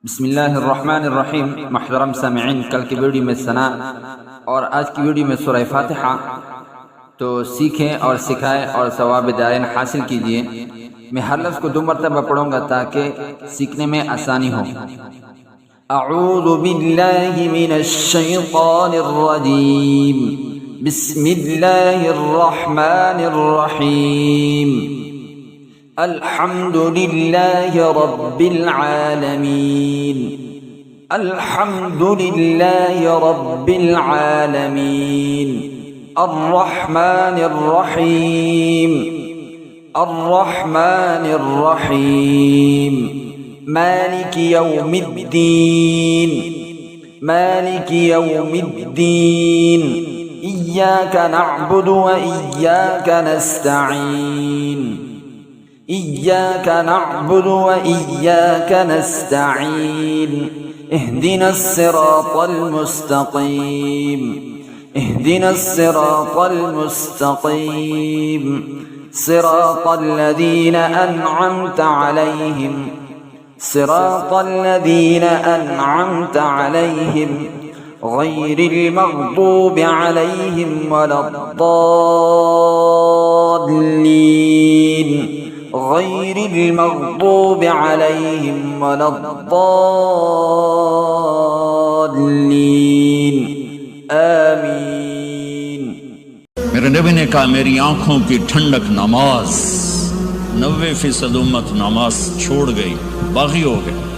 बिस्मिल्लाहिर्रहमानिर्रहीम। महतरम सामिईन, कल की वीडियो में सना और आज की वीडियो में सूरह फातिहा तो सीखें और सिखाएं और सवाब दायन हासिल कीजिए। मैं हर लफ्ज़ को 2 मरतबा पढ़ूंगा ताकि सीखने में आसानी हो। अऊज़ु बिल्लाहि मिनश शैतानिर रजीम। बिस्मिल्लाहिर्रहमानिर्रहीम। अल्हम्दुलिल्लाहि रब्बिल आलमीन। अल्हम्दुलिल्लाहि रब्बिल आलमीन। अर्रहमानिर रहीम। अर्रहमानिर रहीम। मालिकि यौमिद्दीन। मालिकि यौमिद्दीन। इय्याका नअबुदु व इय्याका नस्तईन। इय्याका नअबुदु व इय्याका नस्तईन। इहदिनस सिरातल मुस्तकीम। इहदिनस सिरातल मुस्तकीम। सिरातल लज़ीना अनअमता अलैहिम। सिरातल लज़ीना अनअमता अलैहिम गैरिल मग़दूबि अलैहिम वलद्दाल्लीन। गैरिल मग़दूबि अलैहिम वलद्दाल्लीन। आमीन। मेरे नबी ने कहा, मेरी आंखों की ठंडक नमाज। 90% उम्मत नमाज छोड़ गई, बागी हो गए।